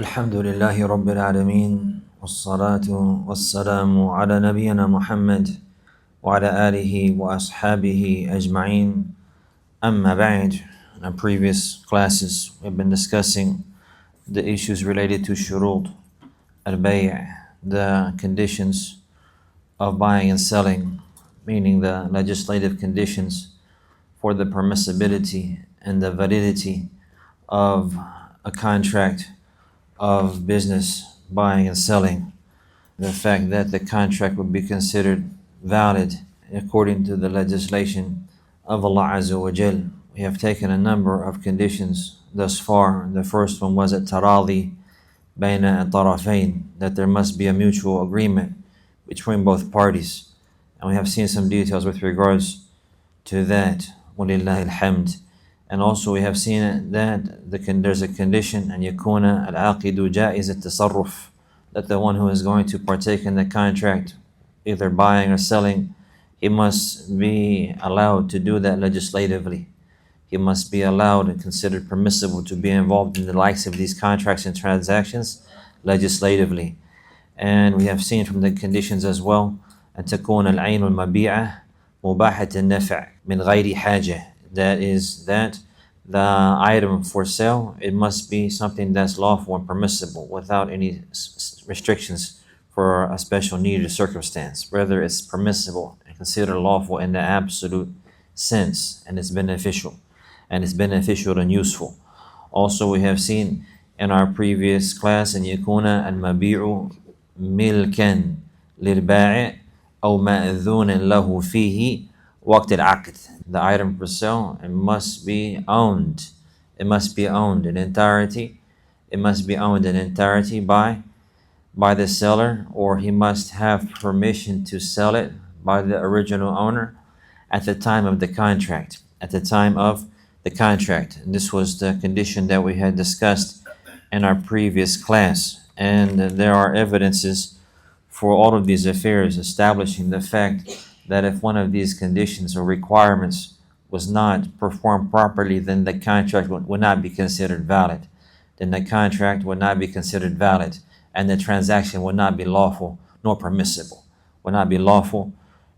الحمد لله رب العالمين والصلاة والسلام على نبينا محمد وعلى آله وأصحابه أجمعين. أما بعد. In our previous classes we've been discussing the issues related to shurut al-bay', the conditions of buying and selling, meaning the legislative conditions for the permissibility and the validity of a contract of business buying and selling. The fact that the contract would be considered valid according to the legislation of Allah Azza wa Jal. We have taken a number of conditions thus far. The first one was at-taradi bayna al-tarafayn, that there must be a mutual agreement between both parties. And we have seen some details with regards to that. Walillahi alhamd. And also we have seen that there's a condition, and yakuna al-aqidu jaiz at-tasarruf, that the one who is going to partake in the contract, either buying or selling, he must be allowed to do that legislatively. He must be allowed and considered permissible to be involved in the likes of these contracts and transactions legislatively. And we have seen from the conditions as well, أن تكون العين المبيعة مباحة النفع من غير حاجة. That is that the item for sale, it must be something that's lawful and permissible without any restrictions for a special need or circumstance. Whether it's permissible and considered lawful in the absolute sense, and it's beneficial and useful. Also, we have seen in our previous class, أن يكون المبيع ملكا للبائع أو مأذون له فيه وقت العقد. The item for sale, it must be owned. It must be owned in entirety. It must be owned in entirety by the seller, or he must have permission to sell it by the original owner at the time of the contract. At the time of the contract. And this was the condition that we had discussed in our previous class. And there are evidences for all of these affairs establishing the fact that if one of these conditions or requirements was not performed properly, then the contract would not be considered valid. Then the contract would not be considered valid, and the transaction would not be lawful nor permissible. Would not be lawful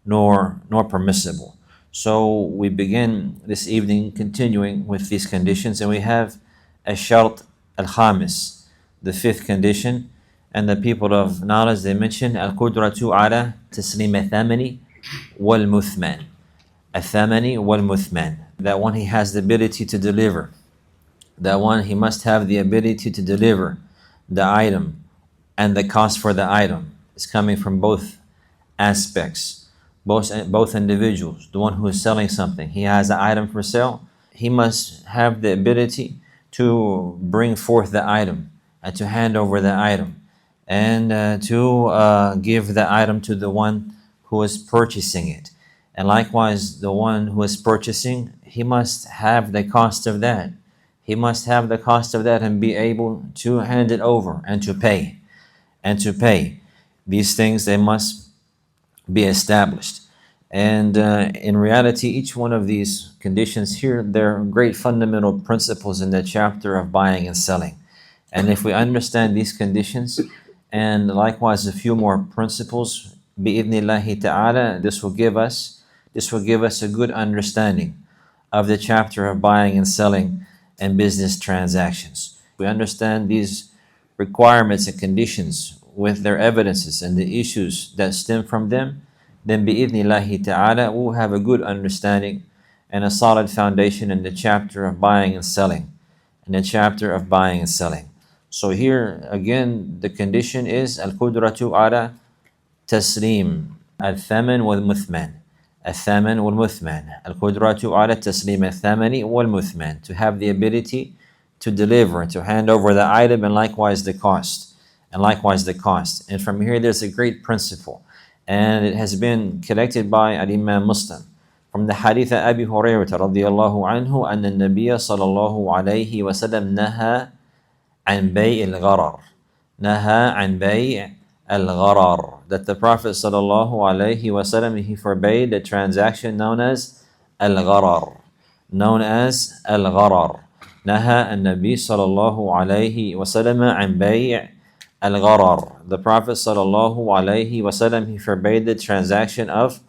nor permissible. So we begin this evening continuing with these conditions, and we have Ash-Shart Al-Khamis, the fifth condition. And the people of knowledge, they mention Al-Qudratu ala taslim al-thamani wal-muthman. Al-thamani wal-muthman. That one, he has the ability to deliver. That one, he must have the ability to deliver the item, and the cost for the item is coming from both aspects, both individuals. The one who is selling something, he has an item for sale, he must have the ability to bring forth the item and to hand over the item, and to give the item to the one who is purchasing it. And likewise, the one who is purchasing, he must have the cost of that. He must have the cost of that and be able to hand it over and to pay. These things, they must be established. And in reality, each one of these conditions here, they're great fundamental principles in the chapter of buying and selling. And if we understand these conditions, and likewise a few more principles, bi'idhnillahi ta'ala, this will give us a good understanding of the chapter of buying and selling and business transactions. We understand these requirements and conditions with their evidences and the issues that stem from them, then bi'idhnillahi ta'ala we'll have a good understanding and a solid foundation in the chapter of buying and selling. So here again, the condition is al-qudratu ala taslim al-thaman wal-muthman. Al-thaman wal-muthman. Al-qudratu ala taslim al-thamani wal-muthman. To have the ability to deliver and to hand over the item, and likewise the cost. And from here there's a great principle, and it has been collected by Al-Imam Muslim from the hadith of Abi Hurairah radiyallahu anhu, أن النبي صلى الله عليه وسلم نهى عن بيع الغرر. That the Prophet sallallahu alaihi wasallam, he forbade the transaction known as al-gharar. نهى النبي صلى الله عليه وسلم عن بيع الغرر. The Prophet صلى الله عليه وسلم, he forbade the transaction of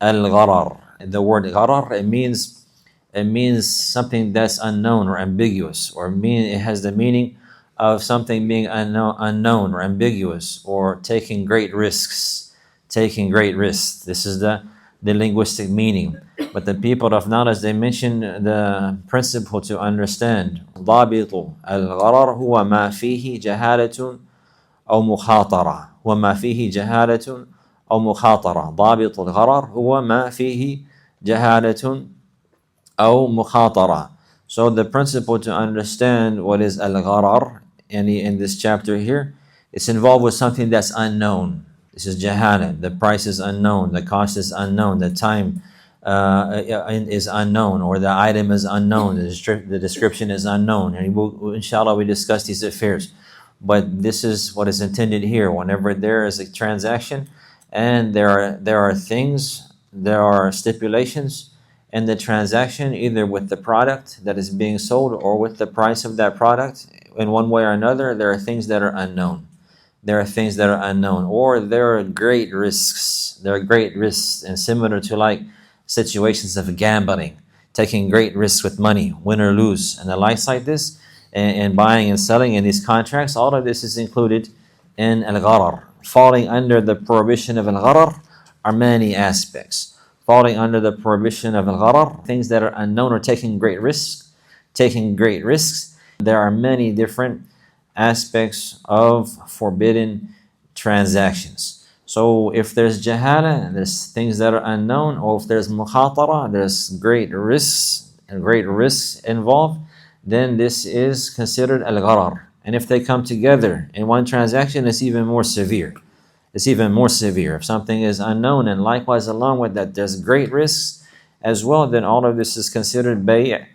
al-gharar. The word gharar, it means something that's unknown or ambiguous, or it has the meaning of something being unknown or ambiguous, or taking great risks. Taking great risks. This is the linguistic meaning. But the people of knowledge, they mention the principle to understand. ضابط الغرر هو ما فيه جهالة أو مخاطرة. وما فيه جهالة أو مخاطرة. ضابط الغرر هو ما فيه جهالة أو مخاطرة. So the principle to understand what is al-gharar in this chapter here, it's involved with something that's unknown. This is jahala. The price is unknown, the cost is unknown, the time is unknown, or the item is unknown, the description is unknown. And inshallah, we discuss these affairs. But this is what is intended here. Whenever there is a transaction and there are things, there are stipulations in the transaction, either with the product that is being sold or with the price of that product, in one way or another, there are things that are unknown. There are things that are unknown, or there are great risks. There are great risks, and similar to like situations of gambling, taking great risks with money, win or lose, and the likes like this, and buying and selling in these contracts. All of this is included in al-gharar. Falling under the prohibition of al-gharar are many aspects. Falling under the prohibition of al-gharar, things that are unknown or taking great risks. Taking great risks. There are many different aspects of forbidden transactions. So if there's jahala, there's things that are unknown, or if there's mukhatara, there's great risks involved, then this is considered al-gharar. And if they come together in one transaction, it's even more severe. It's even more severe. If something is unknown and likewise along with that there's great risks as well, then all of this is considered bay'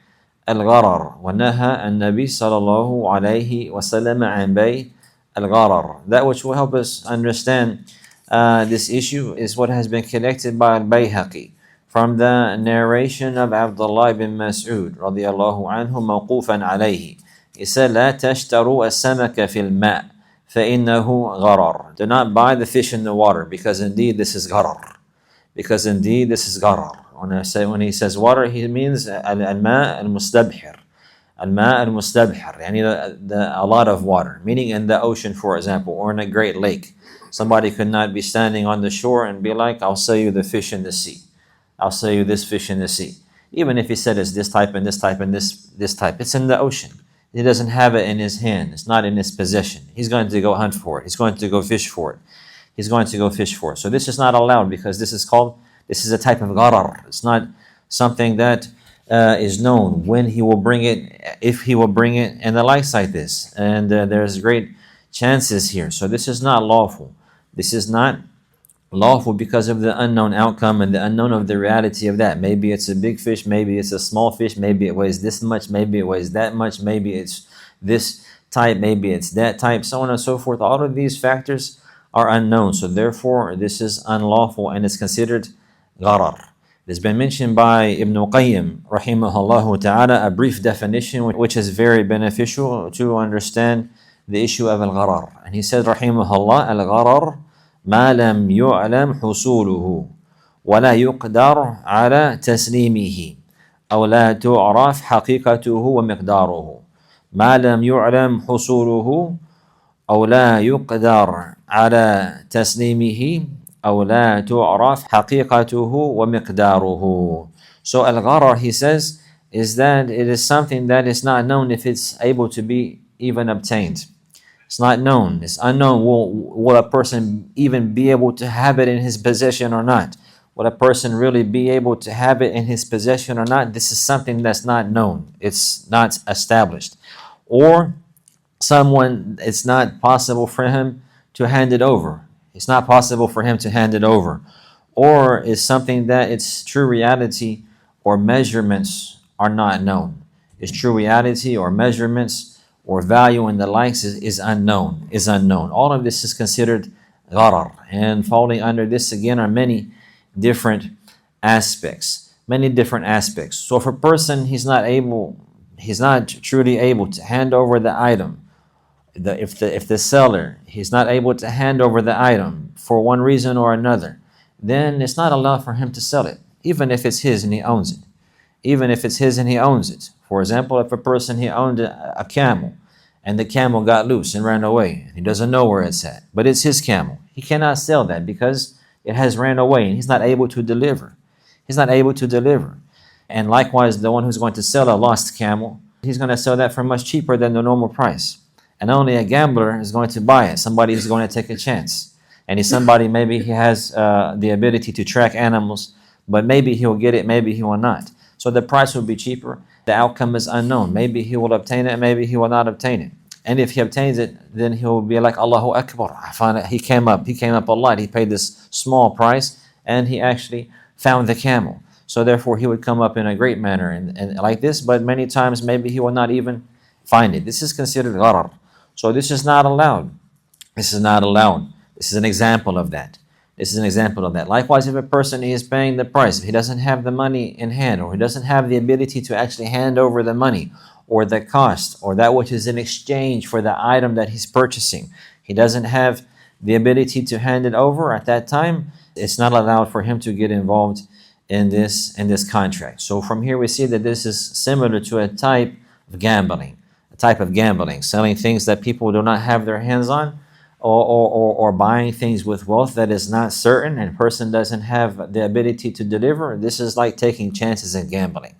al-gharar. وَنَهَى النَّبِي صلى الله عليه وسلم عن بيع الغرر. That which will help us understand this issue is what has been collected by Al-Bayhaqi from the narration of Abdullah ibn Mas'ud رضي الله عنه موقوفا عليه. He said, لا تشتروا السمك في الماء فإنه غرر. Do not buy the fish in the water, because indeed this is gharar. Because indeed this is gharar. When he says water, he means al-ma' al-mustabhir. Al-ma' al-mustabhir, a lot of water, meaning in the ocean, for example, or in a great lake. Somebody could not be standing on the shore and be like, I'll sell you the fish in the sea. I'll sell you this fish in the sea. Even if he said it's this type and this type and this type, it's in the ocean. He doesn't have it in his hand. It's not in his possession. He's going to go hunt for it. He's going to go fish for it. He's going to go fish for it. So this is not allowed, because this is a type of gharar. It's not something that is known when he will bring it, if he will bring it, and the likes like this. And there's great chances here. So this is not lawful. This is not lawful because of the unknown outcome and the unknown of the reality of that. Maybe it's a big fish, maybe it's a small fish, maybe it weighs this much, maybe it weighs that much, maybe it's this type, maybe it's that type, so on and so forth. All of these factors are unknown. So therefore, this is unlawful and it's considered gharar. It has been mentioned by Ibn Qayyim, rahimahullah ta'ala, a brief definition which is very beneficial to understand the issue of al-gharar. And he said, rahimahullah, al-gharar ما لم يعلم حصوله ولا يقدر على تسليمه أو لا تعرف حقيقته ومقداره. ما لم يعلم حصوله أو لا يقدر على تسليمه أو لا تعرف حقيقته ومقداره. So al-gharar, he says, is that it is something that is not known if it's able to be even obtained. It's not known. It's unknown. Will a person even be able to have it in his possession or not? Will a person really be able to have it in his possession or not? This is something that's not known. It's not established. Or someone, it's not possible for him to hand it over. It's not possible for him to hand it over. Or is something that its true reality or measurements are not known. Its true reality or measurements or value and the likes is unknown. All of this is considered gharar. And falling under this again are many different aspects. So if a person, he's not truly able to hand over the item, if the seller, he's not able to hand over the item for one reason or another, then it's not allowed for him to sell it, even if it's his and he owns it. Even if it's his and he owns it. For example, if a person, he owned a camel, and the camel got loose and ran away, and he doesn't know where it's at, but it's his camel. He cannot sell that because it has ran away and he's not able to deliver. He's not able to deliver. And likewise, the one who's going to sell a lost camel, he's going to sell that for much cheaper than the normal price. And only a gambler is going to buy it. Somebody is going to take a chance. And he's somebody, maybe he has the ability to track animals, but maybe he'll get it, maybe he will not. So the price will be cheaper. The outcome is unknown. Maybe he will obtain it, maybe he will not obtain it. And if he obtains it, then he'll be like, Allahu Akbar. I find it, he came up a lot. He paid this small price and he actually found the camel. So therefore he would come up in a great manner and like this, but many times maybe he will not even find it. This is considered gharar. So this is not allowed. This is not allowed. This is an example of that. This is an example of that. Likewise, if a person is paying the price, if he doesn't have the money in hand, or he doesn't have the ability to actually hand over the money, or the cost, or that which is in exchange for the item that he's purchasing, he doesn't have the ability to hand it over at that time, it's not allowed for him to get involved in this contract. So from here we see that this is similar to a type of gambling, selling things that people do not have their hands on, or buying things with wealth that is not certain and a person doesn't have the ability to deliver. This is like taking chances in gambling.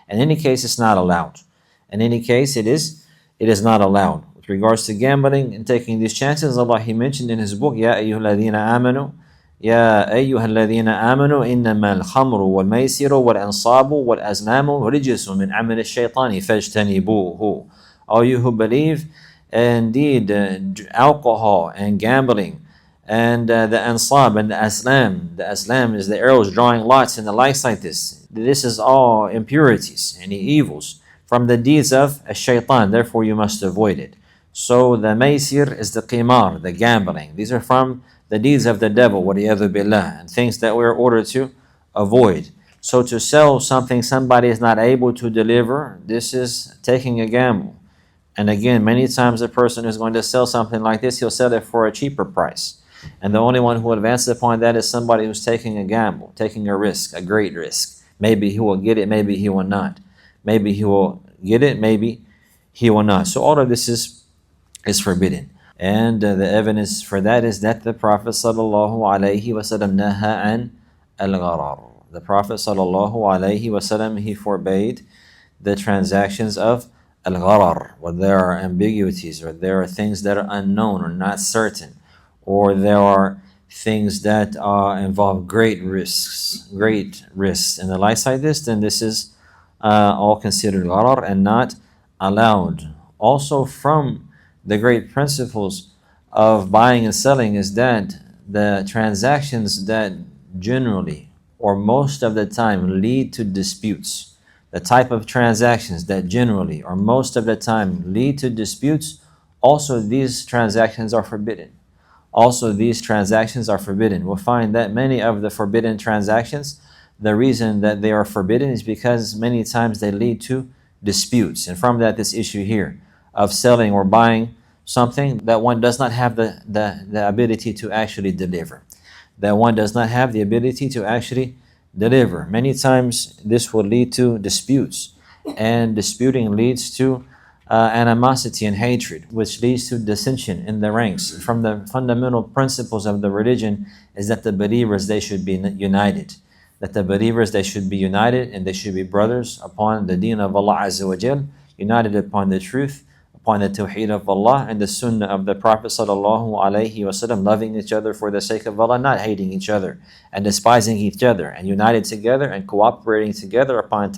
In any case, it's not allowed. In any case, it is not allowed. With regards to gambling and taking these chances, Allah, He mentioned in His book, Ya ayyuhalladhina amanu, Ya ayyuhalladhina amanu, innama al-khamru wal-maysiru wal-ansabu wal-azlamu rijsun min amali ash-shaytani fajtanibuhu. All you who believe, indeed, alcohol and gambling and the ansab and the aslam. The aslam is the arrows drawing lots and the likes like this. This is all impurities and evils from the deeds of a shaitan. Therefore, you must avoid it. So the maysir is the qimar, the gambling. These are from the deeds of the devil, waliyadhu billah, and things that we're ordered to avoid. So to sell something somebody is not able to deliver, this is taking a gamble. And again, many times a person is going to sell something like this, he'll sell it for a cheaper price. And the only one who advances upon that is somebody who's taking a gamble, taking a risk, a great risk. Maybe he will get it, maybe he will not. Maybe he will get it, maybe he will not. So all of this is forbidden. And the evidence for that is that the Prophet sallallahu alaihi wasallam naha an al-gharar. The Prophet sallallahu alaihi wasallam, he forbade the transactions of al-gharar, where there are ambiguities, or there are things that are unknown or not certain, or there are things that involve great risks, and the likes like this, then this is all considered gharar and not allowed. Also, from the great principles of buying and selling is that the transactions that generally or most of the time lead to disputes, the type of transactions that generally or most of the time lead to disputes, also these transactions are forbidden. We'll find that many of the forbidden transactions, the reason that they are forbidden is because many times they lead to disputes. And from that, this issue here of selling or buying something that one does not have the ability to actually deliver. Many times this will lead to disputes, and disputing leads to animosity and hatred, which leads to dissension in the ranks. From the fundamental principles of the religion is that the believers, they should be united. And they should be brothers upon the deen of Allah Azza wa Jal, united upon the truth, upon the tawheed of Allah and the sunnah of the Prophet sallallahu alaihi wasallam, loving each other for the sake of Allah, not hating each other and despising each other, and united together and cooperating together upon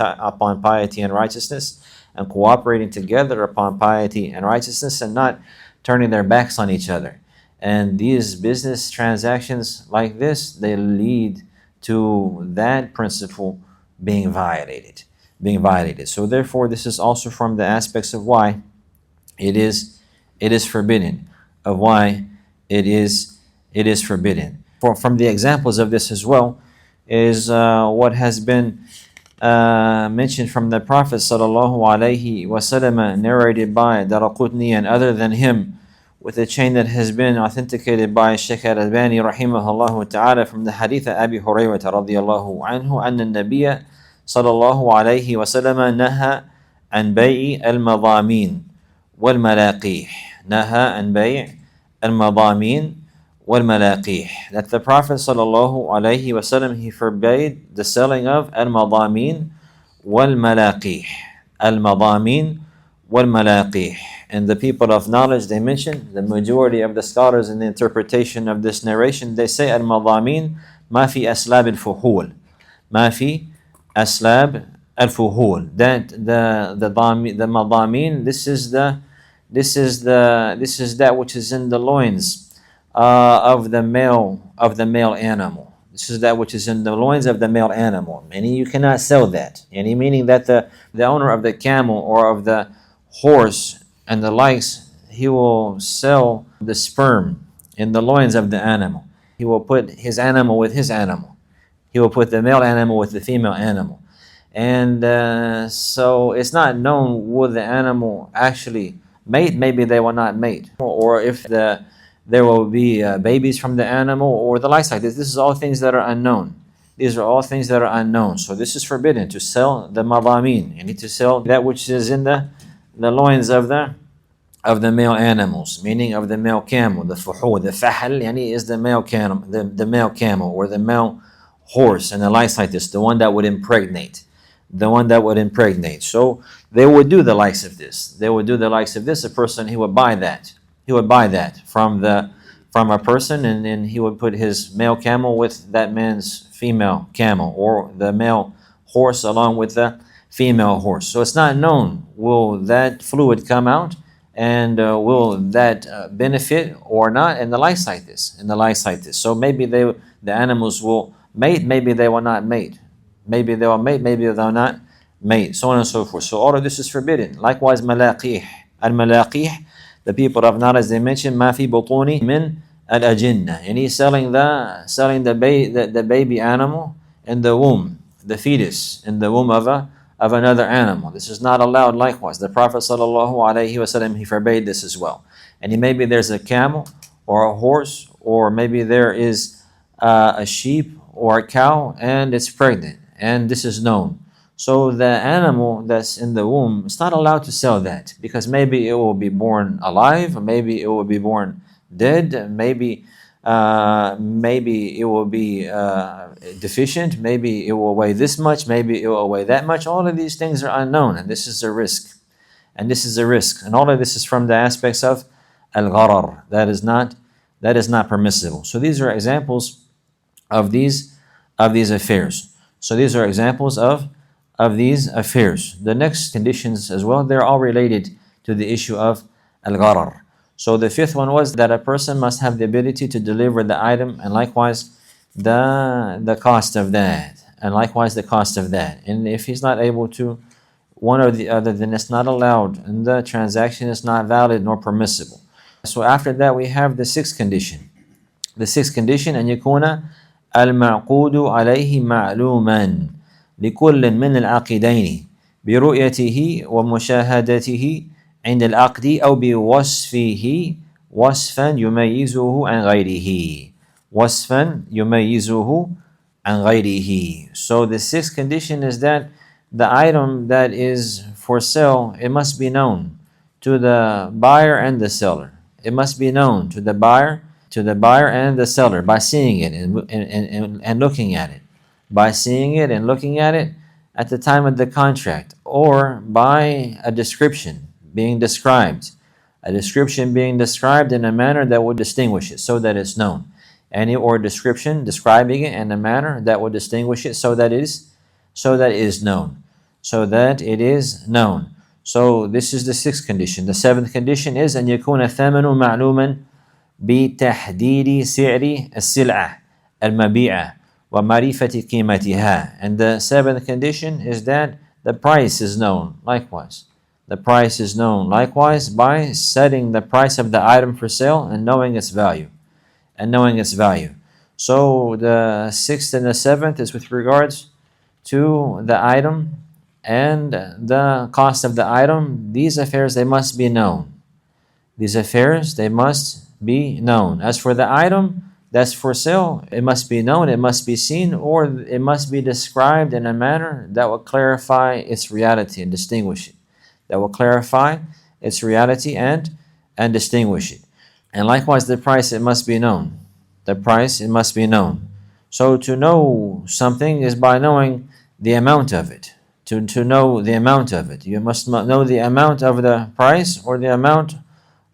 piety and righteousness, and not turning their backs on each other. And these business transactions like this, they lead to that principle being violated. So therefore, this is also from the aspects of why it is forbidden, From the examples of this as well is what has been mentioned from the Prophet sallallahu alaihi wasallam, narrated by Daraqutni and other than him, with a chain that has been authenticated by Shaykh al-Albani rahimahullah ta'ala, from the hadith of Abi Hurayrah radiyallahu anhu, أن النبي صلى الله عليه وسلم نهى عن بيع المضامين والملاقيح. نهى عن بيع المضامين والملاقيح. That the Prophet sallallahu alaihi wasallam, he forbade the selling of al-madamin wal-malaqih. Al-madamin wal-malaqih. And the people of knowledge, they mention, the majority of the scholars in the interpretation of this narration, they say al-madamin ma fi aslab al-fuhul. Ma fi aslab al-fuhul. That the madamin, this is that which is in the loins of the male animal. This is that which is in the loins of the male animal. Meaning you cannot sell that. Meaning that the owner of the camel or of the horse and the likes, he will sell the sperm in the loins of the animal. He will put his animal with his animal. He will put the male animal with the female animal. And so it's not known, will the animal actually mate? Maybe they will not mate. Or if there will be babies from the animal or the likes like this. This is all things that are unknown. These are all things that are unknown. So this is forbidden, to sell the madamin. You need to sell that which is in the loins of the male animals, meaning of the male camel, the fuhul, the fahl, is the male camel, the male camel or the male horse and the likes like this, the one that would impregnate. The one that would impregnate. So they would do the likes of this. They would do the likes of this. A person, he would buy that. He would buy that from a person, and then he would put his male camel with that man's female camel, or the male horse along with the female horse. So it's not known, will that fluid come out, and will that benefit or not, and the likes like this, So maybe the animals will mate, maybe they will not mate. Maybe they will mate, maybe they will not mate, so on and so forth. So all of this is forbidden. Likewise, malaqih. Al-malaqih, the people of knowledge, they mention ma fi butuni min al-ajinna. And he's selling the baby animal in the womb, the fetus in the womb of another animal. This is not allowed. Likewise, the Prophet sallallahu alaihi wasallam, he forbade this as well. And maybe there's a camel or a horse, or maybe there is a sheep or a cow, and it's pregnant, and this is known. So the animal that's in the womb, it's not allowed to sell that, because maybe it will be born alive, or maybe it will be born dead, maybe it will be deficient, maybe it will weigh this much, maybe it will weigh that much. All of these things are unknown, and this is a risk. And all of this is from the aspects of al-gharar. That is not permissible. So these are examples of these affairs. So these are examples of these affairs. The next conditions as well, they're all related to the issue of al-gharar. So the fifth one was that a person must have the ability to deliver the item, and likewise the cost of that. And if he's not able to, one or the other, then it's not allowed, and the transaction is not valid nor permissible. So after that, we have the sixth condition. The sixth condition, أن يكون المعقود عليه معلوما لكل من العاقدين برؤيته ومشاهدته عند العقد أو بوصفه وصفا يميزه عن غيره. وصفا يميزه عن غيره. So the sixth condition is that the item that is for sale, it must be known to the buyer and the seller. It must be known to the buyer and the seller by seeing it and looking at it. By seeing it and looking at it at the time of the contract, or by a description being described. A description being described in a manner that would distinguish it, so that it's known. Or description describing it in a manner that would distinguish it, so that it is known. So this is the sixth condition. The seventh condition is أن يكون الثمن معلوما بتحديد سعر السلعة المبيعة ومعرفة قيمتها. And the seventh condition is that the price is known likewise. The price is known likewise by setting the price of the item for sale and knowing its value. So the sixth and the seventh is with regards to the item and the cost of the item, these affairs, they must be known. These affairs, they must be known. As for the item that's for sale, it must be known, it must be seen, or it must be described in a manner that will clarify its reality and distinguish it. That will clarify its reality and distinguish it. And likewise, the price, it must be known. The price, it must be known. So to know something is by knowing the amount of it. To know the amount of it. You must know the amount of the price or the amount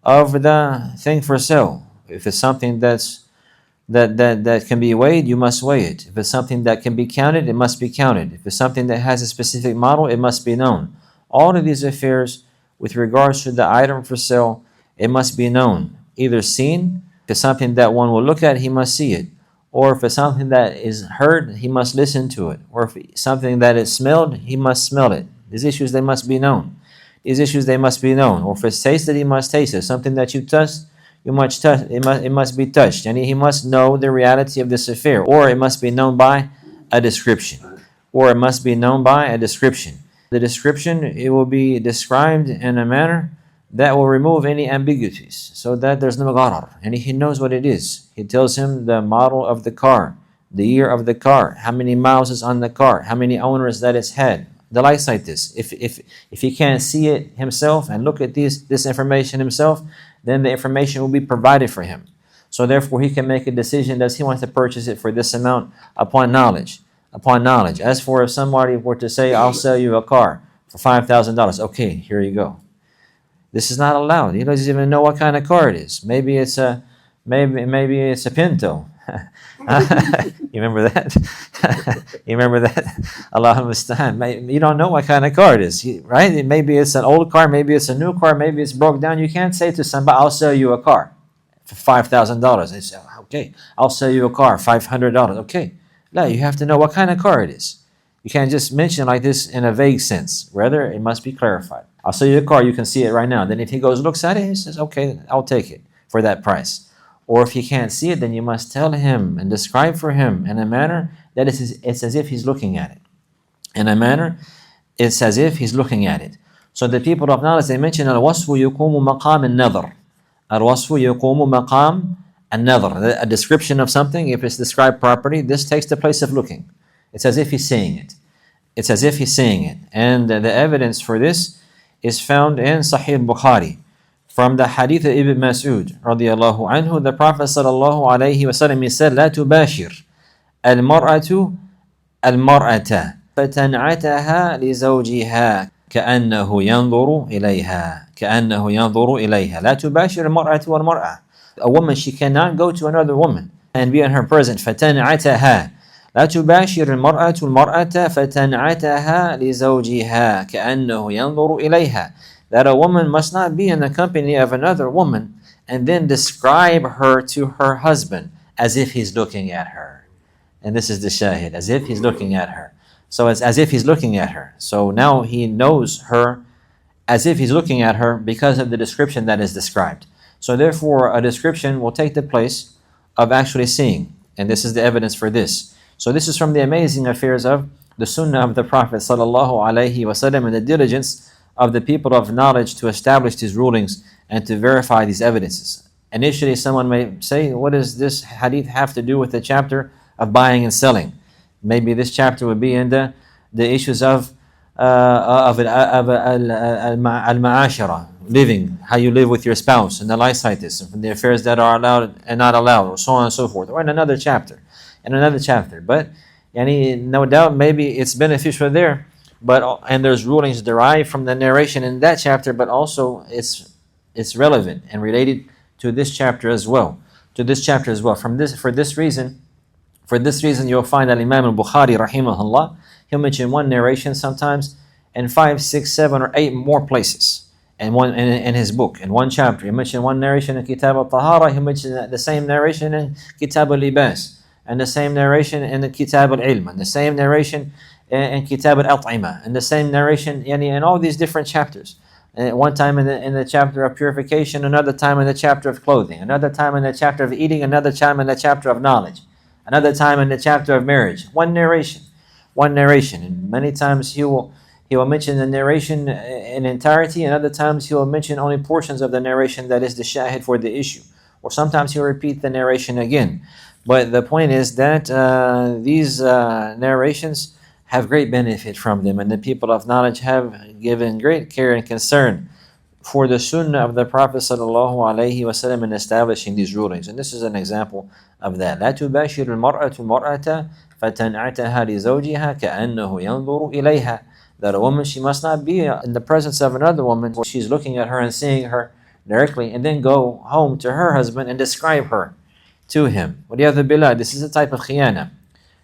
of the thing for sale. If it's something that can be weighed, you must weigh it. If it's something that can be counted, it must be counted. If it's something that has a specific model, it must be known. All of these affairs with regards to the item for sale, it must be known. Either seen, if it's something that one will look at, he must see it. Or if it's something that is heard, he must listen to it. Or if it's something that is smelled, he must smell it. These issues, they must be known. These issues, they must be known. Or if it's tasted, he must taste it. Something that you touch, you must touch. It must be touched. And he must know the reality of this affair. Or it must be known by a description. Or it must be known by a description. The description, it will be described in a manner that will remove any ambiguities, so that there's no gharar, and he knows what it is. He tells him the model of the car, the year of the car, how many miles is on the car, how many owners that it's had, the likes like this. If he can't see it himself and look at this information himself, then the information will be provided for him. So therefore he can make a decision, does he want to purchase it for this amount upon knowledge. As for if somebody were to say, I'll sell you a car for $5,000, okay, here you go. This is not allowed. He doesn't even know what kind of car it is. Maybe it's a Pinto. You remember that? You remember that? Allahumma musta'an. You don't know what kind of car it is, right? Maybe it's an old car, maybe it's a new car, maybe it's broke down. You can't say to somebody, I'll sell you a car for $5,000. They say, okay, I'll sell you a car, $500. Okay. No, you have to know what kind of car it is. You can't just mention like this in a vague sense. Rather, it must be clarified. I'll sell you the car, you can see it right now. Then if he goes, looks at it, he says, okay, I'll take it for that price. Or if he can't see it, then you must tell him and describe for him in a manner that it's as if he's looking at it. In a manner, it's as if he's looking at it. So the people of knowledge, they mention al-wasfu yuqumu maqam al-nadhr. Al-wasfu yuqumu maqam al-nadhr. A description of something, if it's described properly, this takes the place of looking. It's as if he's saying it. It's as if he's saying it. And the evidence for this is found in Sahih Bukhari. From the hadith of Ibn Mas'ud radiyallahu anhu, the Prophet sallallahu alayhi wasallam, he said, لا تباشر المرأة المرأة فتنعتها لزوجها كأنه ينظر إليها لا تباشر المرأة والمرأة. A woman, she cannot go to another woman and be in her presence. فتنعتها لا تباشر المرأة المرأة فتنعتها لزوجها كأنه ينظر إليها. That a woman must not be in the company of another woman and then describe her to her husband as if he's looking at her. And this is the shahid, as if he's looking at her. So it's as if he's looking at her. So now he knows her as if he's looking at her because of the description that is described. So therefore a description will take the place of actually seeing. And this is the evidence for this. So this is from the amazing affairs of the sunnah of the Prophet sallallahu alaihi wasallam and the diligence of the people of knowledge to establish these rulings and to verify these evidences. Initially, someone may say, what does this hadith have to do with the chapter of buying and selling? Maybe this chapter would be in the issues of al-ma'ashara, living, how you live with your spouse, and the likes like this, and from the affairs that are allowed and not allowed, or so on and so forth, or in another chapter. But no doubt, maybe it's beneficial there. And there's rulings derived from the narration in that chapter, but also it's relevant and related to this chapter as well. For this reason, you'll find that Imam al-Bukhari rahimahullah, he'll mention one narration sometimes in 5, 6, 7, or 8 more places in his book, in one chapter. He'll mention one narration in Kitab al-Tahara, he'll mention the same narration in Kitab al-Libas, and the same narration in the Kitab al-Ilm, and the same narration in Kitab al-At'ima, and the same narration in all these different chapters. One time in the chapter of purification, another time in the chapter of clothing, another time in the chapter of eating, another time in the chapter of knowledge, another time in the chapter of marriage. One narration. one narration. And many times he will mention the narration in entirety, and other times he will mention only portions of the narration that is the shahid for the issue. Or sometimes he'll repeat the narration again. But the point is that these narrations have great benefit from them, and the people of knowledge have given great care and concern for the sunnah of the Prophet sallallahu alaihi wasallam in establishing these rulings. And this is an example of that. لا تباشر المرأة المرأة فتنعتها لزوجها كأنه ينظر إليها. That a woman, she must not be in the presence of another woman where she's looking at her and seeing her directly, and then go home to her husband and describe her to him. وَلِيَذُ بِاللَّهِ. This is a type of khiyana.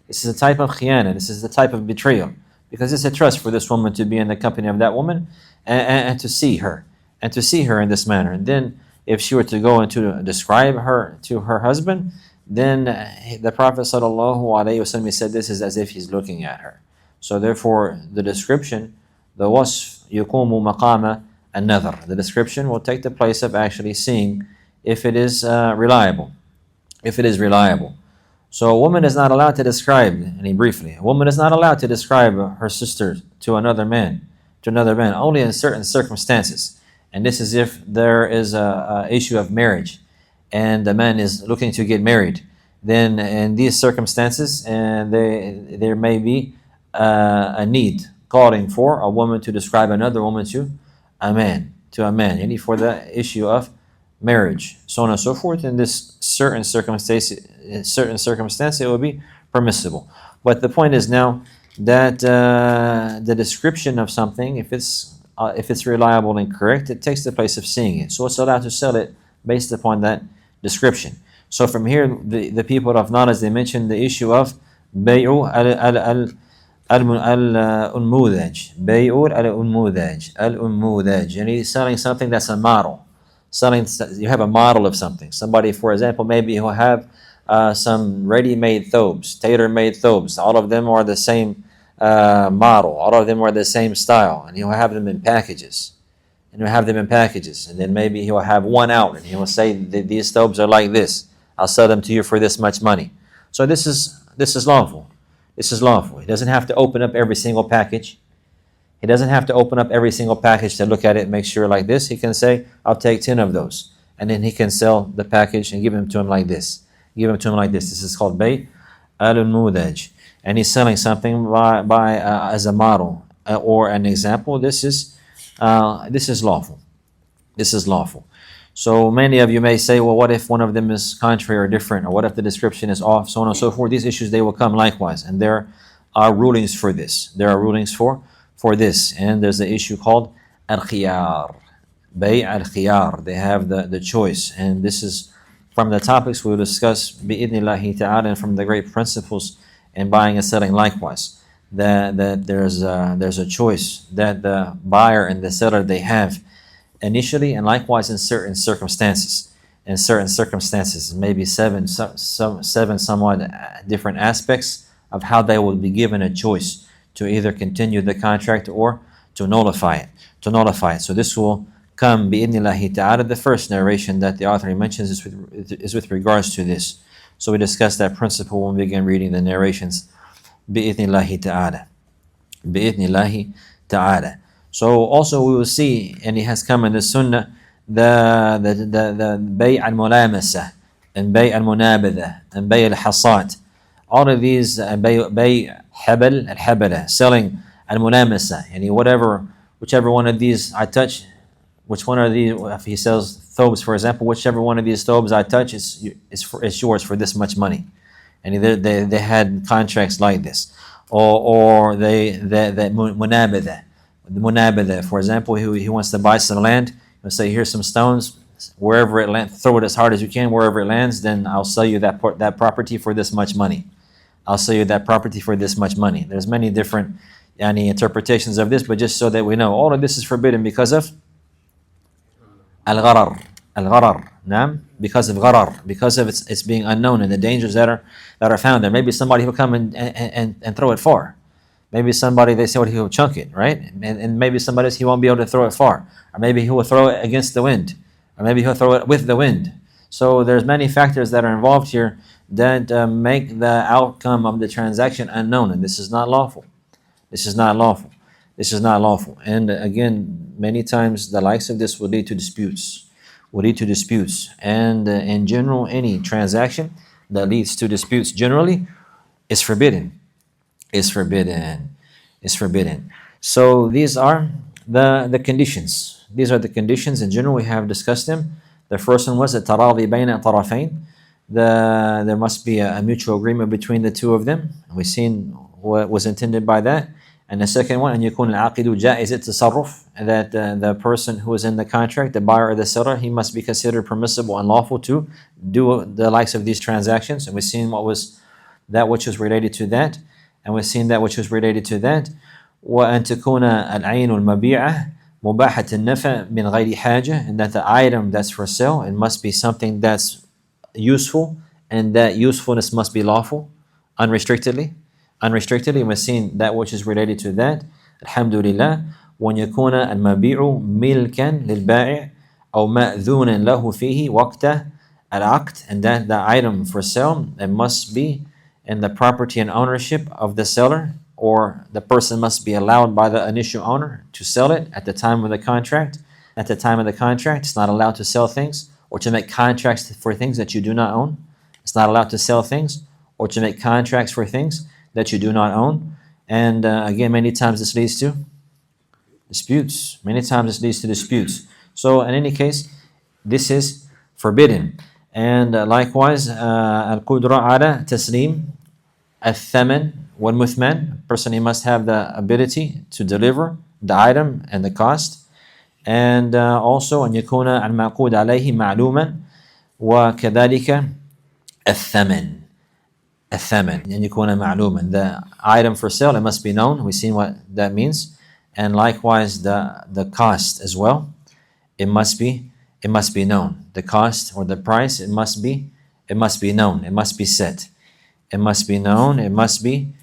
This is a type of khiyana. This is the type of betrayal. Because it's a trust for this woman to be in the company of that woman and to see her. And to see her in this manner. And then if she were to go and to describe her to her husband, then the Prophet ﷺ said this is as if he's looking at her. So therefore the description, the wasf, yukumu maqama an-nadhar. The description will take the place of actually seeing if it is reliable. If it is reliable. So a woman is not allowed to describe, briefly, a woman is not allowed to describe her sister to another man, only in certain circumstances. And this is if there is a issue of marriage and the man is looking to get married. Then in these circumstances, there may be a need calling for a woman to describe another woman to a man, for the issue of marriage, so on and so forth. In this certain circumstance, it will be permissible. But the point is now that the description of something, if it's reliable and correct, it takes the place of seeing it. So it's allowed to sell it based upon that description. So from here, the people of knowledge, they mentioned the issue of bay'u al-unmudaj. Bay'u al-unmudaj. And he's selling something that's a model. You have a model of something. Somebody, for example, maybe he'll have some ready-made thobes, tailor-made thobes. All of them are the same model. All of them are the same style, and he'll have them in packages. And then maybe he'll have one out, and he'll say that these thobes are like this. I'll sell them to you for this much money. So this is lawful. This is lawful. He doesn't have to open up every single package. He doesn't have to open up every single package to look at it and make sure like this. He can say, I'll take 10 of those. And then he can sell the package and give them to him like this. This is called bay al-mudaj. And he's selling something by as a model or an example. This is lawful. This is lawful. So many of you may say, well, what if one of them is contrary or different? Or what if the description is off? So on and so forth. These issues, they will come likewise. And there are rulings for this. For this. And there's the issue called al-khiyar. Bay al-khiyar. They have the choice. And this is from the topics we'll discuss bi'idhnillahi ta'ala, and from the great principles in buying and selling likewise. That there's a choice that the buyer and the seller, they have initially, and likewise in certain circumstances. Maybe seven somewhat different aspects of how they will be given a choice to either continue the contract or to nullify it. So this will come bi'idhnillahi ta'ala. The first narration that the author mentions is with regards to this. So we discussed that principle when we begin reading the narrations bi'idhnillahi ta'ala. So also we will see, and it has come in the sunnah, the bay' al-mulamasa and bay' al-munabada and bay' al-hasat. All of these bay' habal al-habala, selling al-mulamasa, whichever one of these I touch, which one of these, if he sells thobes, for example, whichever one of these thobes I touch is yours for this much money. And they had contracts like this. Or the munabada, for example, he wants to buy some land. He'll say, here's some stones, wherever it lands, throw it as hard as you can, wherever it lands, then I'll sell you that property for this much money. There's many different interpretations of this, but just so that we know, all of this is forbidden because of al-gharar, because of gharar, because of it's being unknown and the dangers that are found there. Maybe somebody will come and throw it far. Maybe somebody, they say, well, he'll chunk it, right? And maybe somebody else, he won't be able to throw it far. Or maybe he will throw it against the wind. Or maybe he'll throw it with the wind. So there's many factors that are involved here that make the outcome of the transaction unknown, and this is not lawful. This is not lawful. This is not lawful. And again, many times the likes of this will lead to disputes. Will lead to disputes. And in general, any transaction that leads to disputes generally is forbidden. Is forbidden. Is forbidden. So these are the conditions. These are the conditions. In general, we have discussed them. The first one was التراضي بين طرفين. There must be a mutual agreement between the two of them. We've seen what was intended by that. And the second one, أن يكون العاقد جائز التصرف, that the person who is in the contract, the buyer or the seller, he must be considered permissible and lawful to do the likes of these transactions. And we've seen what was that which was related to that, and we've seen that which was related to that. وأن تكون العين المبيعة مباحة النفع من غير حاجة, and that the item that's for sale, it must be something that's useful, and that usefulness must be lawful, unrestrictedly. We've seen that which is related to that. Alhamdulillah. وأن يكون المبيع ملكا للبائع أو مأذون له فيه وقت العقد, and that the item for sale, it must be in the property and ownership of the seller, or the person must be allowed by the initial owner to sell it at the time of the contract. At the time of the contract, it's not allowed to sell things or to make contracts for things that you do not own. It's not allowed to sell things or to make contracts for things that you do not own. And again, many times this leads to disputes. Many times this leads to disputes. So in any case, this is forbidden. And likewise, القدرة على تسليم الثمن والمثمن. Person, he must have the ability to deliver the item and the cost. And also أن يكون المعقود عليه معلوما وكذلك الثمن. أن يكون معلوما. The item for sale, it must be known. We've seen what that means. And likewise the cost as well. It must be known. The cost or the price, it must be known. It must be set. It must be known. It must be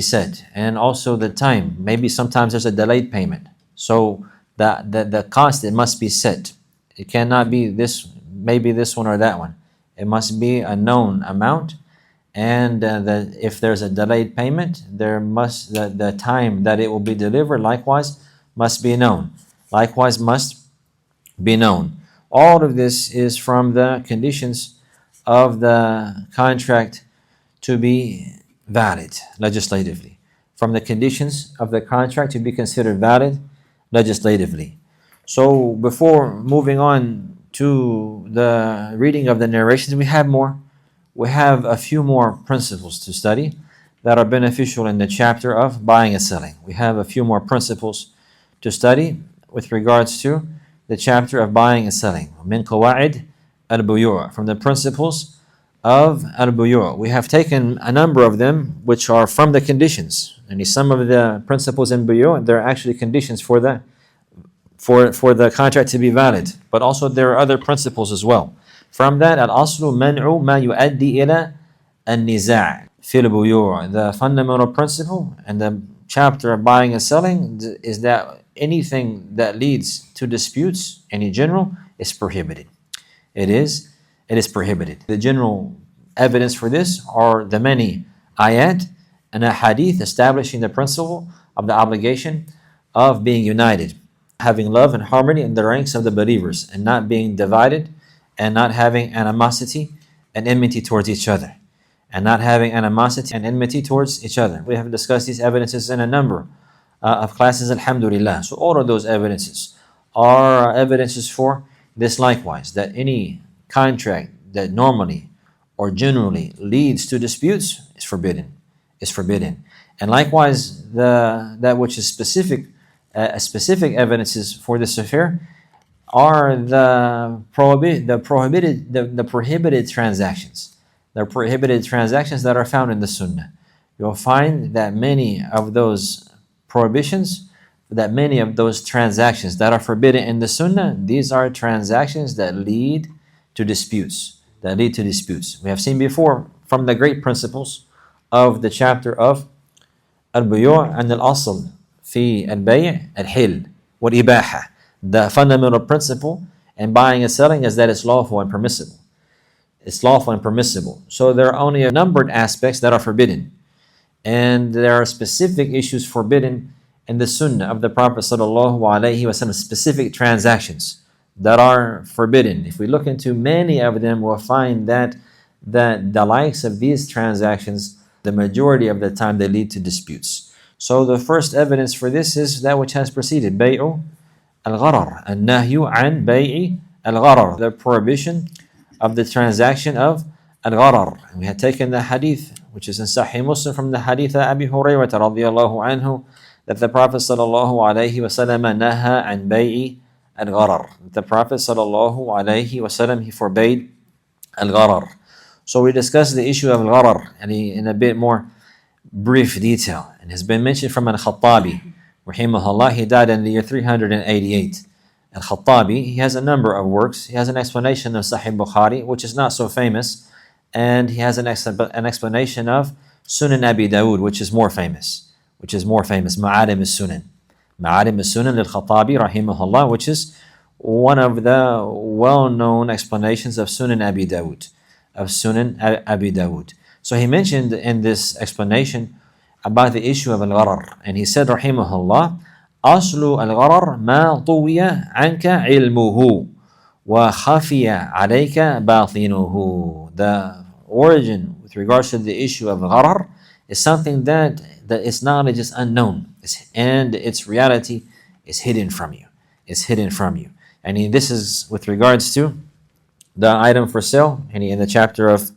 set. And also the time. Maybe sometimes there's a delayed payment. So the cost, it must be set. It cannot be this, maybe this one or that one. It must be a known amount. And if there's a delayed payment, the time that it will be delivered likewise must be known. Likewise must be known. All of this is from the conditions of the contract to be valid legislatively. From the conditions of the contract to be considered valid legislatively. So before moving on to the reading of the narrations, we have a few more principles to study that are beneficial in the chapter of buying and selling. We have a few more principles to study with regards to the chapter of buying and selling. من قواعد البيوع, from the principles of al-buyu'. We have taken a number of them which are from the conditions. And some of the principles in buyu', they're actually conditions for the contract to be valid. But also there are other principles as well. From that, al-aslu man'u ma yu'addi ila an-niza' fil buyu'. The fundamental principle and the chapter of buying and selling is that anything that leads to disputes in general is prohibited. It is prohibited. The general evidence for this are the many ayat and a hadith establishing the principle of the obligation of being united, having love and harmony in the ranks of the believers, and not being divided, and not having animosity and enmity towards each other. We have discussed these evidences in a number of classes, alhamdulillah. So all of those evidences are evidences for this likewise, that any contract that normally or generally leads to disputes is forbidden. And likewise, that which is specific evidences for this affair are the prohibited transactions. The prohibited transactions that are found in the Sunnah. You'll find that many of those prohibitions, that many of those transactions that are forbidden in the Sunnah, these are transactions that lead to disputes. We have seen before from the great principles of the chapter of al-buyu' and al-asl fi al-bay' al-hil wal-ibaha. The fundamental principle in buying and selling is that it's lawful and permissible. It's lawful and permissible. So there are only a numbered aspects that are forbidden. And there are specific issues forbidden in the sunnah of the Prophet ﷺ, specific transactions that are forbidden. If we look into many of them, we'll find that the likes of these transactions, the majority of the time, they lead to disputes. So the first evidence for this is that which has preceded, bay'u al-gharar, an-nahyu an bay'i al-gharar, the prohibition of the transaction of al-gharar. We had taken the hadith, which is in Sahih Muslim, from the hadith of Abi Hurayrah radiyallahu anhu, that the Prophet sallallahu alayhi wa sallam naha an bay'i al-gharar. The Prophet sallallahu alayhi wa sallam, he forbade al-gharar. So we discussed the issue of al-gharar in a bit more brief detail, and has been mentioned from Al-Kuttaab, rahimahullah. He died in the year 388. Al-Kuttaab, he has a number of works. He has an explanation of Sahih Bukhari, which is not so famous, and he has an explanation of Sunan Abi Dawud, which is more famous. Ma'alim al-Sunan. Ma'alim al-Sunan al-Kuttaab, rahimahullah, which is one of the well-known explanations of Sunan Abi Dawud. So he mentioned in this explanation about the issue of al-gharar, and he said, rahimahullah, أصل الغرر ما طوي عنك علمه وخفي عليك باطنه. The origin with regards to the issue of gharar is something that its knowledge is unknown, and its reality is hidden from you. And this is with regards to the item for sale, and in the chapter of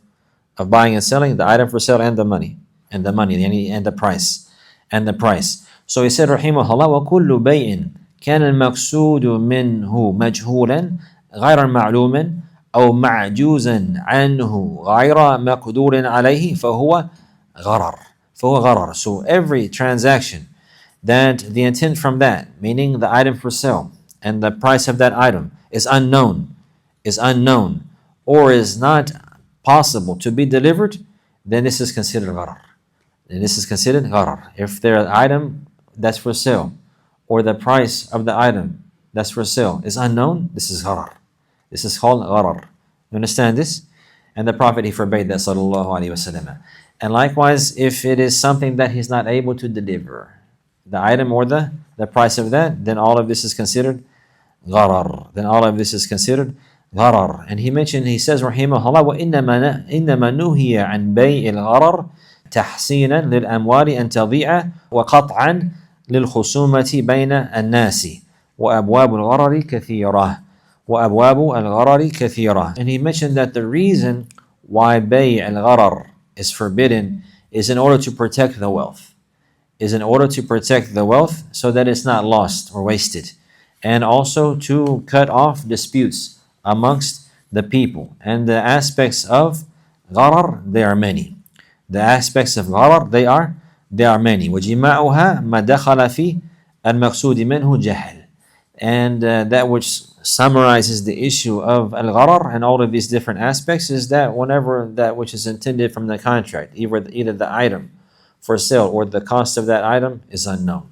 buying and selling, the item for sale and the money, and the price. So he said, rahimahullah, وَكُلُّ بَيْءٍ كَانَ الْمَقْصُودُ مِنْهُ مَجْهُولًا غَيْرَ مَعْلُومًا أو معجوزا عنه غير مقدور عليه فهو غرر. So every transaction that the intent from that, meaning the item for sale and the price of that item, is unknown, or is not possible to be delivered, then this is considered gharar. If the item that's for sale or the price of the item that's for sale is unknown, this is gharar. This is called gharar. You understand this? And the Prophet, he forbade that, sallallahu alaihi wasallam. And likewise, if it is something that he's not able to deliver, the item or the price of that, then all of this is considered gharar. And he says, rahimahullah, وَإِنَّمَا نُهِيَ عَنْ بَيْءِ الْغَرَرِ تحسينا للأموال أن تضيع وقطعا للخصومة بين الناس وأبواب الغرر كثيرة. And he mentioned that the reason why bay' al-gharar is forbidden is in order to protect the wealth. So that it's not lost or wasted. And also to cut off disputes amongst the people. And the aspects of gharar, they are many. They are many. وَجِمَاعُهَا مَا دَخَلَ فِي الْمَقْصُودِ مِنْهُ جَهَلٍ. And that which summarizes the issue of al-gharar and all of these different aspects is that whenever that which is intended from the contract, either the item for sale or the cost of that item is unknown.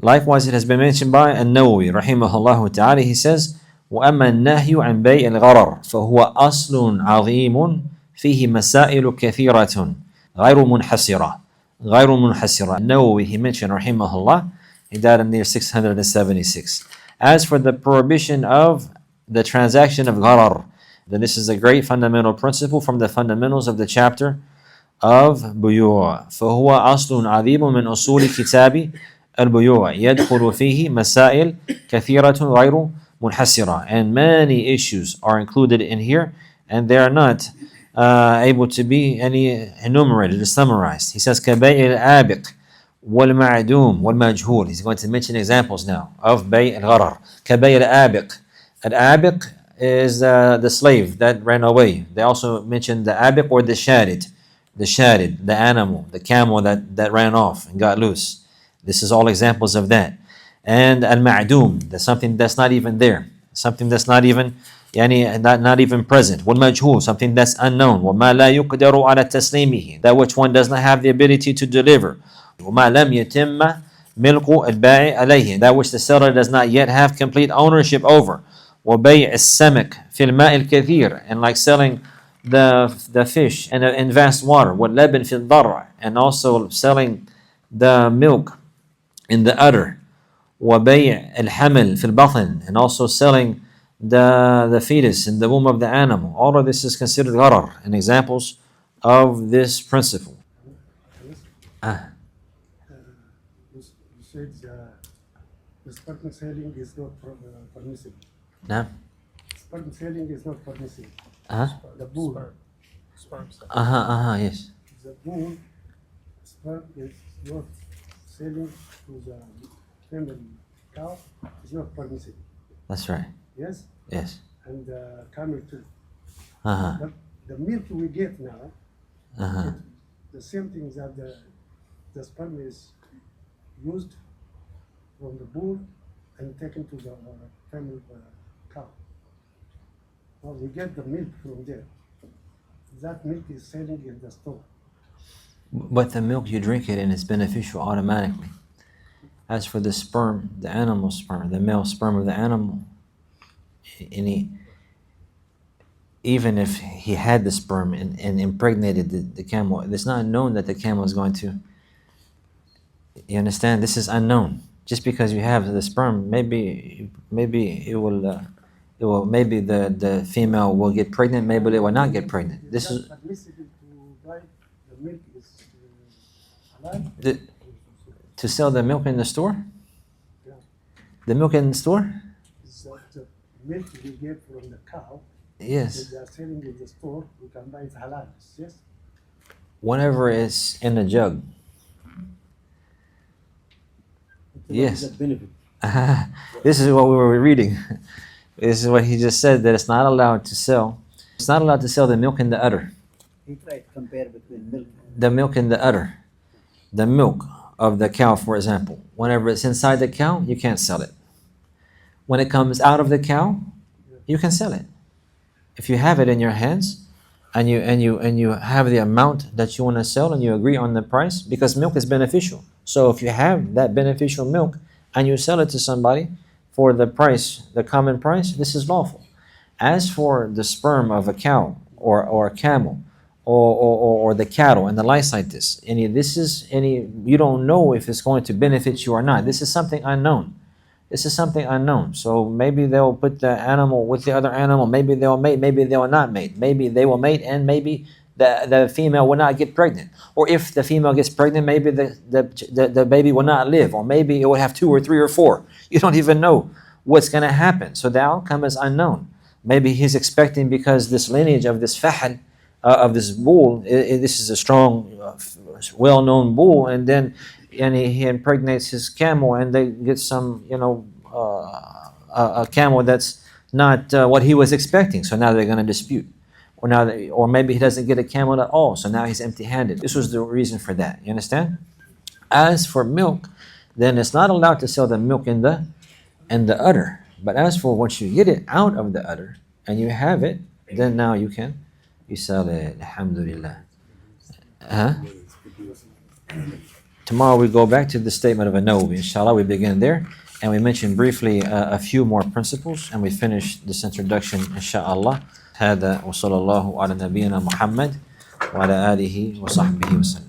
Likewise, it has been mentioned by An-Nawawi, rahimahullah ta'ala. He says, وأما النهي عن بيع الغرر فهو أصل عظيم فيه مسائل كثيرة غير منحصرة. Nawawi, he mentioned, rahimahullah, he died in the year 676. As for the prohibition of the transaction of gharar, then this is a great fundamental principle from the fundamentals of the chapter of بيوع. فهو أصل عظيم من أصول كتاب البيوع يدخل فيه مسائل كثيرة غير munhasira, and many issues are included in here, and they are not able to be enumerated or summarized. He says كبيع الآبق والمعدوم والمجهول. He's going to mention examples now of بيع الغرر. كبيع الآبق. Al-Abiq is the slave that ran away. They also mention the Abiq or the sharid, the animal, the camel that ran off and got loose. This is all examples of that. And al-ma'dum, that's something that's not even there, something that's not even not even present. Wal-majhul, something that's unknown. وَمَا لَا يُقْدَرُ عَلَى تَسْلِيمِهِ, that which one does not have the ability to deliver. وَمَا لَمْ يَتِمَّ مِلْكُ الْبَائِعِ عَلَيْهِ, that which the seller does not yet have complete ownership over. وبيع السمك في الماء الكثير, and like selling the fish in vast water, واللبن في الضرع, and also selling the milk in the udder, وبيع الحمل في البطن, and also selling the fetus in the womb of the animal. All of this is considered gharar and examples of this principle. You said the sperm selling is not permissible. نعم. Sperm selling is not permissible. The bull. Yes. The bull sperm is not selling to the female cow is not permissible. That's right. Yes? Yes. And camel too. Uh-huh. But the milk we get now, Uh-huh. the same thing that the sperm is used from the bull and taken to the female cow. Well, we get the milk from there. That milk is selling in the store. But the milk, you drink it and it's beneficial automatically. As for the sperm, the animal sperm, the male sperm of the animal, even if he had the sperm and impregnated the camel, it's not known that the camel is going to. You understand? This is unknown. Just because you have the sperm, maybe it will. Maybe the female will get pregnant. Maybe they will not get pregnant. This is admissible to buy the milk is halal. To sell the milk in the store. Yeah. The milk in the store. So the milk we get from the cow. Yes. They are selling in the store. We can buy it halal. Yes. Whenever it's in a jug. Yes. This is what we were reading. This is what he just said, that it's not allowed to sell. It's not allowed to sell the milk in the udder. He tried to compare between milk. The milk in the udder. The milk of the cow, for example. Whenever it's inside the cow, you can't sell it. When it comes out of the cow, you can sell it. If you have it in your hands and you have the amount that you want to sell and you agree on the price, because milk is beneficial. So if you have that beneficial milk and you sell it to somebody for the price, the common price, this is lawful. As for the sperm of a cow or a camel or the cattle and the lice like this, you don't know if it's going to benefit you or not. This is something unknown. This is something unknown. So maybe they'll put the animal with the other animal. Maybe they'll mate. Maybe they will not mate. Maybe they will mate, and maybe the female will not get pregnant. Or if the female gets pregnant, maybe the baby will not live. Or maybe it will have 2 or 3 or 4. You don't even know what's going to happen. So the outcome is unknown. Maybe he's expecting, because this lineage of this fahl, of this bull, this is a strong, well-known bull, and then he impregnates his camel, and they get some, a camel that's not what he was expecting. So now they're going to dispute. Or maybe he doesn't get a camel at all, so now he's empty-handed. This was the reason for that. You understand? As for milk, then it's not allowed to sell the milk in the udder. But as for once you get it out of the udder and you have it, then now you sell it. Alhamdulillah. Tomorrow we go back to the statement of An-Nawawi. Inshallah, we begin there. And we mentioned briefly a few more principles, and we finish this introduction, inshallah. هذا وصلى الله على نبينا محمد وعلى آله وصحبه وسلم.